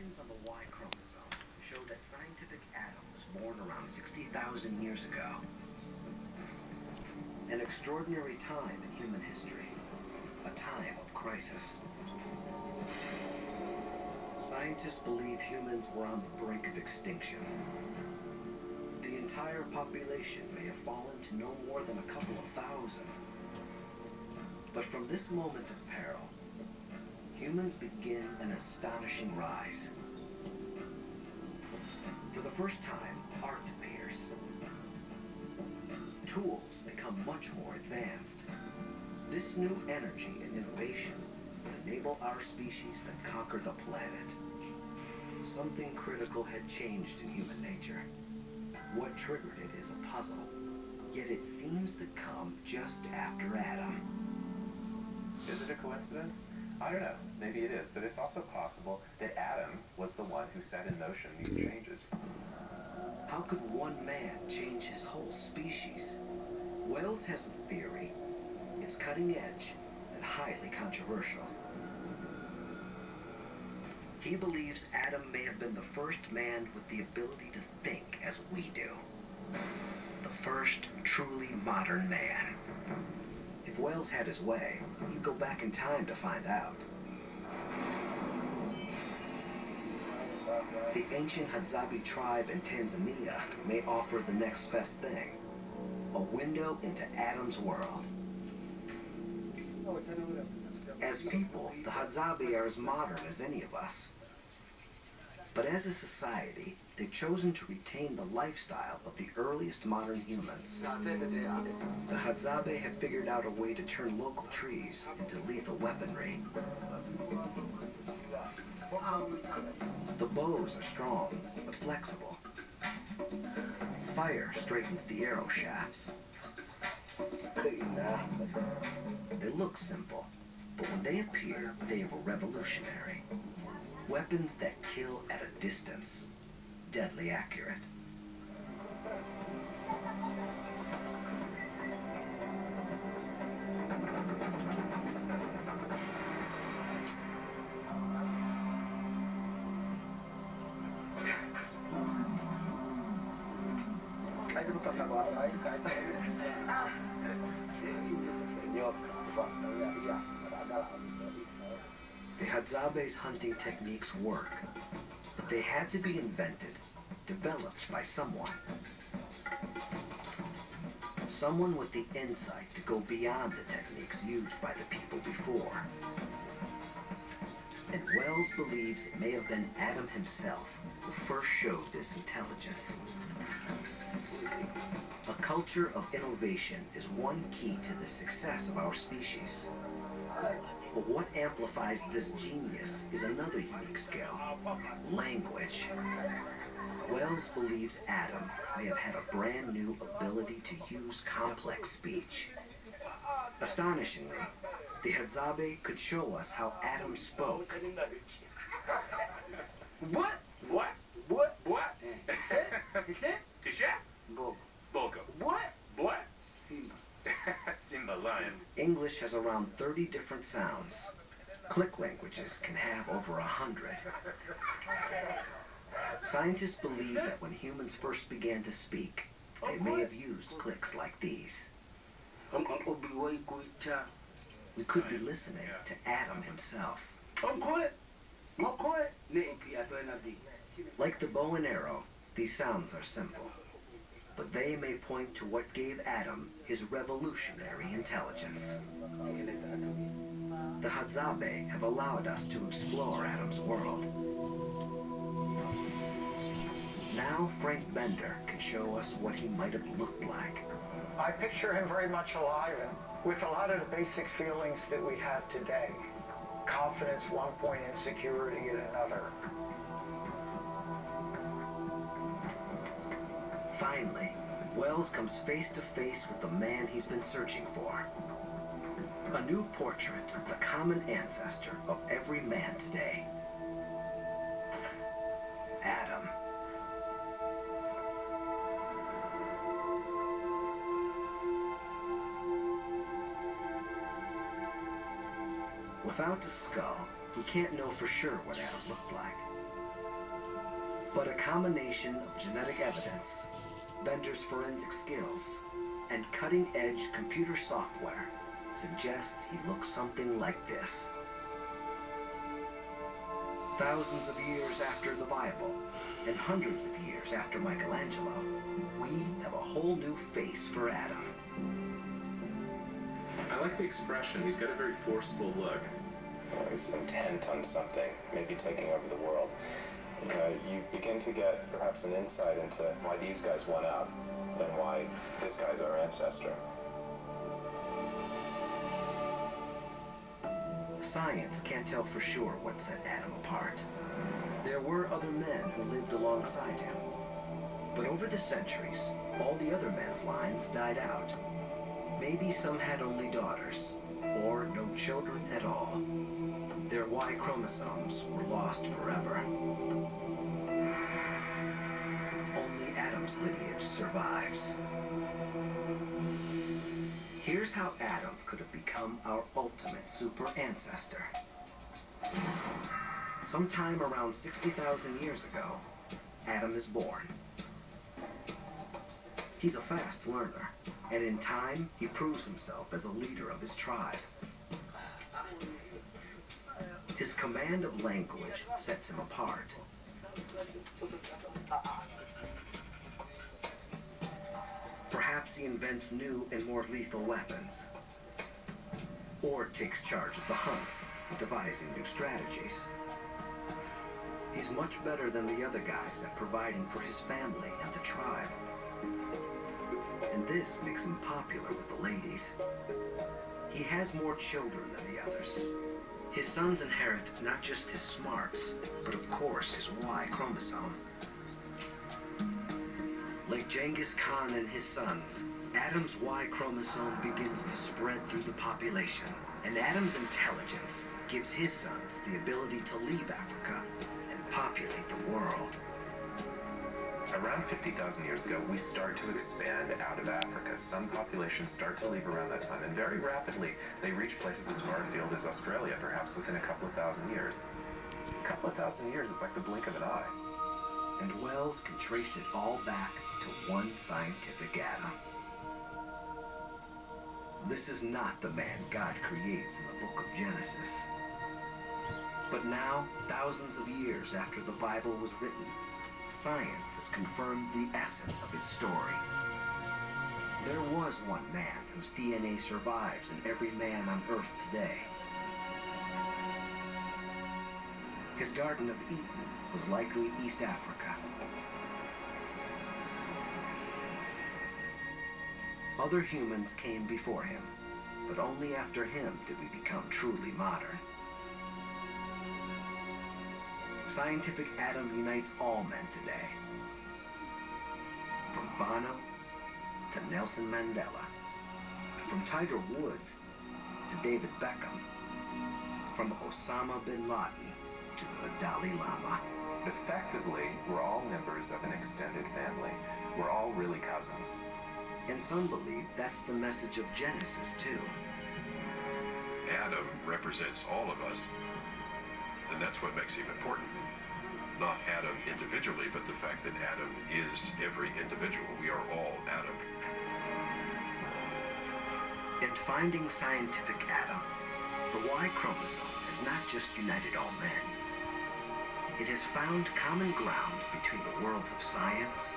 mutations on the Y chromosome show that scientific Adam was born around 60,000 years ago. An extraordinary time in human history, a time of crisis. Scientists believe humans were on the brink of extinction. The entire population may have fallen to no more than a couple of thousand. But from this moment of peril, humans begin an astonishing rise. For the first time, art appears. Tools become much more advanced. This new energy and innovation would enable our species to conquer the planet. Something critical had changed in human nature. What triggered it is a puzzle, yet it seems to come just after Adam. Is it a coincidence? I don't know. Maybe it is, but it's also possible that Adam was the one who set in motion these changes. How could one man change his whole species? Wells has a theory. It's cutting edge and highly controversial. He believes Adam may have been the first man with the ability to think as we do. The first truly modern man. If Wells had his way, he'd go back in time to find out. The ancient Hadzabe tribe in Tanzania may offer the next best thing. A window into Adam's world. As people, the Hadzabe are as modern as any of us. But as a society, they've chosen to retain the lifestyle of the earliest modern humans. The Hadzabe have figured out a way to turn local trees into lethal weaponry. The bows are strong, but flexible. Fire straightens the arrow shafts. They look simple, but when they appear, they were revolutionary. Weapons that kill at a distance, deadly accurate. The Hadzabe's hunting techniques work, but they had to be invented, developed by someone. Someone with the insight to go beyond the techniques used by the people before. And Wells believes it may have been Adam himself who first showed this intelligence. A culture of innovation is one key to the success of our species. But what amplifies this genius is another unique skill: language. Wells believes Adam may have had a brand new ability to use complex speech. Astonishingly, the Hadzabe could show us how Adam spoke. What? What? What? What? Tisha? Bogo. What? What? Simba. Simba lion. English has around 30 different sounds. Click languages can have over 100. Scientists believe that when humans first began to speak, they may have used clicks like these. We could be listening to Adam himself. Like the bow and arrow, these sounds are simple, but they may point to what gave Adam his revolutionary intelligence. The Hadzabe have allowed us to explore Adam's world. Now Frank Bender can show us what he might have looked like. I picture him very much alive and with a lot of the basic feelings that we have today. Confidence one point, insecurity at another. Finally, Wells comes face to face with the man he's been searching for. A new portrait of the common ancestor of every man today. Adam. Without a skull, We can't know for sure what Adam looked like. But a combination of genetic evidence, Bender's forensic skills, and cutting-edge computer software suggests he looks something like this. Thousands of years after the Bible, and hundreds of years after Michelangelo, we have a whole new face for Adam. I like the expression. He's got a very forceful look. He's intent on something, maybe taking over the world. You begin to get perhaps an insight into why these guys won out and why this guy's our ancestor. Science can't tell for sure what set Adam apart. There were other men who lived alongside him. But over the centuries, all the other men's lines died out. Maybe some had only daughters, or no children at all. Their Y chromosomes were lost forever. Only Adam's lineage survives. Here's how Adam could have become our ultimate super ancestor. Sometime around 60,000 years ago, Adam is born. He's a fast learner, and in time, he proves himself as a leader of his tribe. His command of language sets him apart. Perhaps he invents new and more lethal weapons, or takes charge of the hunts, devising new strategies. He's much better than the other guys at providing for his family and the tribe. And this makes him popular with the ladies. He has more children than the others. His sons inherit not just his smarts, but of course his Y chromosome. Like Genghis Khan and his sons, Adam's Y chromosome begins to spread through the population, and Adam's intelligence gives his sons the ability to leave Africa and populate the world. Around 50,000 years ago, we start to expand out of Africa. Some populations start to leave around that time, and very rapidly, they reach places as far afield as Australia, perhaps within a couple of thousand years. A couple of thousand years is like the blink of an eye. And Wells can trace it all back to one scientific Adam. This is not the man God creates in the book of Genesis. But now, thousands of years after the Bible was written, science has confirmed the essence of its story. There was one man whose DNA survives in every man on Earth today. His Garden of Eden was likely East Africa. Other humans came before him, but only after him did we become truly modern. Scientific Adam unites all men today. From Bono to Nelson Mandela. From Tiger Woods to David Beckham. From Osama bin Laden to the Dalai Lama. Effectively, we're all members of an extended family. We're all really cousins. And some believe that's the message of Genesis, too. Adam represents all of us, and that's what makes him important. Not Adam individually, but the fact that Adam is every individual. We are all Adam. In finding scientific Adam, the Y chromosome has not just united all men. It has found common ground between the worlds of science